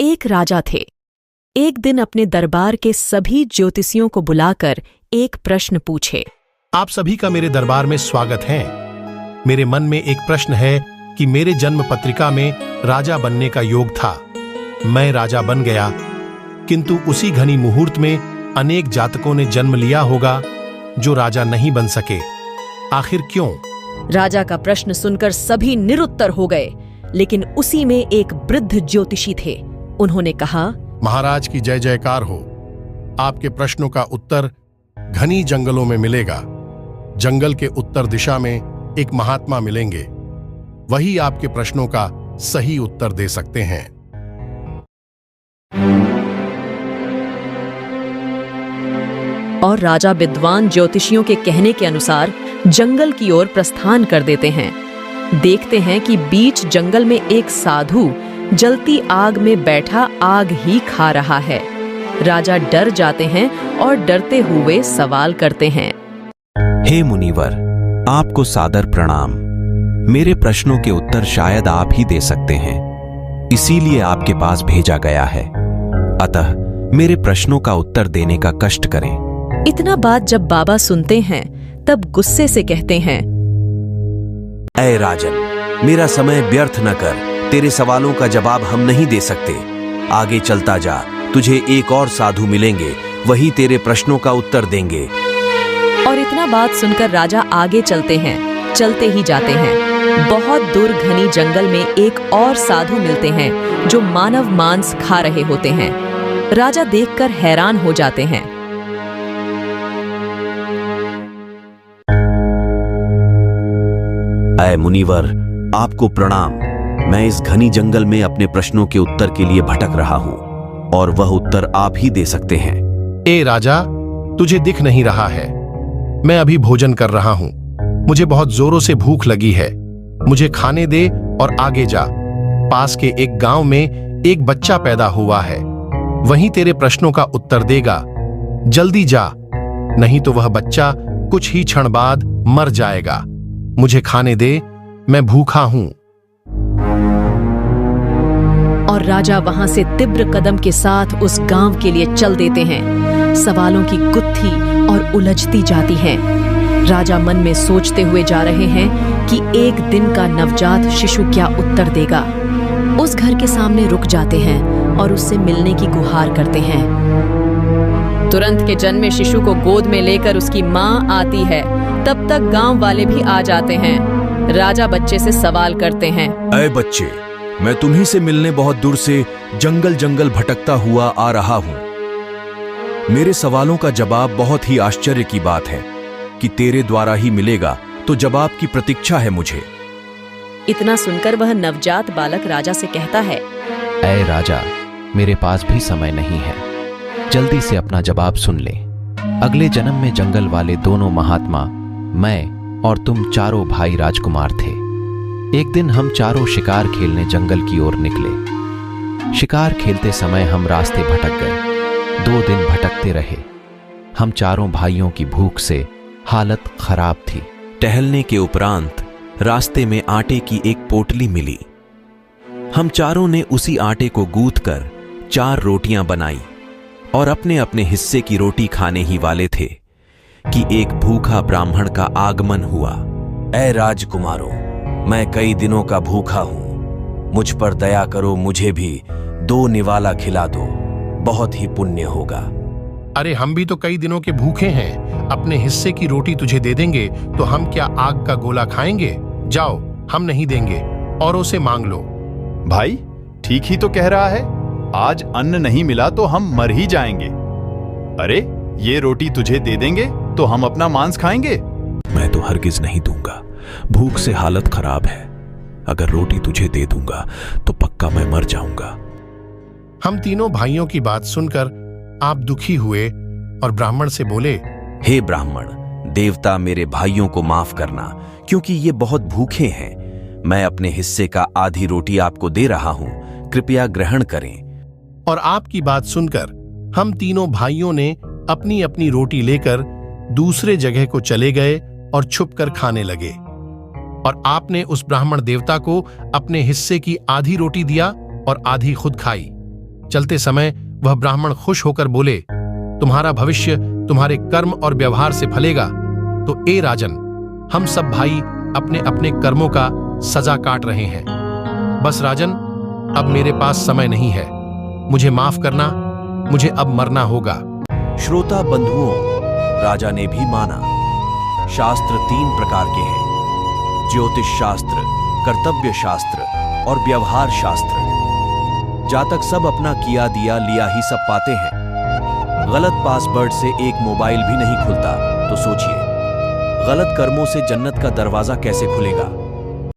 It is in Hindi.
एक राजा थे। एक दिन अपने दरबार के सभी ज्योतिषियों को बुलाकर एक प्रश्न पूछे। आप सभी का मेरे दरबार में स्वागत है। मेरे मन में एक प्रश्न है कि मेरे जन्म पत्रिका में राजा बनने का योग था। मैं राजा बन गया, किंतु उसी घनी मुहूर्त में अनेक जातकों ने जन्म लिया होगा जो राजा नहीं बन सके। आखिर क्यों? राजा का प्रश्न सुनकर सभी निरुत्तर हो गए, लेकिन उसी में एक वृद्ध ज्योतिषी थे। उन्होंने कहा, महाराज की जय जयकार हो। आपके प्रश्नों का उत्तर घनी जंगलों में मिलेगा। जंगल के उत्तर दिशा में एक महात्मा मिलेंगे, वही आपके प्रश्नों का सही उत्तर दे सकते हैं। और राजा विद्वान ज्योतिषियों के कहने के अनुसार जंगल की ओर प्रस्थान कर देते हैं। देखते हैं कि बीच जंगल में एक साधु जलती आग में बैठा आग ही खा रहा है। राजा डर जाते हैं और डरते हुए सवाल करते हैं। हे मुनिवर, आपको सादर प्रणाम। मेरे प्रश्नों के उत्तर शायद आप ही दे सकते हैं, इसीलिए आपके पास भेजा गया है। अतः मेरे प्रश्नों का उत्तर देने का कष्ट करें। इतना बात जब बाबा सुनते हैं तब गुस्से से कहते हैं, ऐ राजन, मेरा समय व्यर्थ न कर। तेरे सवालों का जवाब हम नहीं दे सकते। आगे चलता जा, तुझे एक और साधु मिलेंगे, वही तेरे प्रश्नों का उत्तर देंगे। और इतना बात सुनकर राजा आगे चलते हैं। चलते ही जाते हैं। बहुत दूर घनी जंगल में एक और साधु मिलते हैं जो मानव मांस खा रहे होते हैं। राजा देखकर हैरान हो जाते हैं। ऐ मुनिवर, आपको प्रणाम। मैं इस घनी जंगल में अपने प्रश्नों के उत्तर के लिए भटक रहा हूं और वह उत्तर आप ही दे सकते हैं। ए राजा, तुझे दिख नहीं रहा है। मैं अभी भोजन कर रहा हूं। मुझे बहुत जोरों से भूख लगी है। मुझे खाने दे और आगे जा। पास के एक गांव में एक बच्चा पैदा हुआ है, वहीं तेरे प्रश्नों का उत्तर देगा। जल्दी जा, नहीं तो वह बच्चा कुछ ही क्षण बाद मर जाएगा। मुझे खाने दे, मैं भूखा हूं। और राजा वहां से तीव्र कदम के साथ उस गांव के लिए चल देते हैं। सवालों की गुत्थी और उलझती जाती है। राजा मन में सोचते हुए जा रहे हैं कि एक दिन का नवजात शिशु क्या उत्तर देगा। उस घर के सामने रुक जाते हैं और उससे मिलने की गुहार करते हैं। तुरंत के जन्मे शिशु को गोद में लेकर उसकी मां आती है। तब तक गांव वाले भी आ जाते हैं। राजा बच्चे से सवाल करते हैं, ऐ बच्चे, मैं तुम्ही से मिलने बहुत दूर से जंगल जंगल भटकता हुआ आ रहा हूं। मेरे सवालों का जवाब बहुत ही आश्चर्य की बात है कि तेरे द्वारा ही मिलेगा, तो जवाब की प्रतीक्षा है मुझे। इतना सुनकर वह नवजात बालक राजा से कहता है, ऐ राजा, मेरे पास भी समय नहीं है। जल्दी से अपना जवाब सुन ले। अगले जन्म में जंगल वाले दोनों महात्मा, मैं और तुम चारों भाई राजकुमार थे। एक दिन हम चारों शिकार खेलने जंगल की ओर निकले। शिकार खेलते समय हम रास्ते भटक गए। 2 दिन भटकते रहे। हम चारों भाइयों की भूख से हालत खराब थी। टहलने के उपरांत रास्ते में आटे की एक पोटली मिली। हम चारों ने उसी आटे को गूंथकर 4 रोटियां बनाई और अपने अपने हिस्से की रोटी खाने ही वाले थे कि एक भूखा ब्राह्मण का आगमन हुआ। ऐ राजकुमारों, मैं कई दिनों का भूखा हूं। मुझ पर दया करो, मुझे भी 2 निवाला खिला दो, बहुत ही पुण्य होगा। अरे, हम भी तो कई दिनों के भूखे हैं। अपने हिस्से की रोटी तुझे दे देंगे तो हम क्या आग का गोला खाएंगे? जाओ, हम नहीं देंगे, औरों से मांग लो। भाई ठीक ही तो कह रहा है। आज अन्न नहीं मिला तो हम मर ही जाएंगे। अरे, ये रोटी तुझे दे देंगे तो हम अपना मांस खाएंगे। मैं तो हरगिज नहीं दूंगा। भूख से हालत खराब है। अगर रोटी तुझे दे दूंगा तो पक्का मैं मर जाऊंगा। हम तीनों भाइयों की बात सुनकर आप दुखी हुए और ब्राह्मण से बोले, हे ब्राह्मण देवता, मेरे भाइयों को माफ करना, क्योंकि ये बहुत भूखे हैं। मैं अपने हिस्से का आधी रोटी आपको दे रहा हूं, कृपया ग्रहण करें। और आपकी बात सुनकर हम तीनों भाइयों ने अपनी अपनी रोटी लेकर दूसरे जगह को चले गए और छुपकर खाने लगे। और आपने उस ब्राह्मण देवता को अपने हिस्से की आधी रोटी दिया और आधी खुद खाई। चलते समय वह ब्राह्मण खुश होकर बोले, तुम्हारा भविष्य तुम्हारे कर्म और व्यवहार से फलेगा। तो ए राजन, हम सब भाई अपने अपने कर्मों का सजा काट रहे हैं। बस राजन, अब मेरे पास समय नहीं है, मुझे माफ करना, मुझे अब मरना होगा। श्रोता बंधुओं, राजा ने भी माना। शास्त्र 3 प्रकार के हैं: ज्योतिष शास्त्र, कर्तव्य शास्त्र और व्यवहार शास्त्र। जातक सब अपना किया दिया लिया ही सब पाते हैं। गलत पासवर्ड से एक मोबाइल भी नहीं खुलता, तो सोचिए गलत कर्मों से जन्नत का दरवाजा कैसे खुलेगा।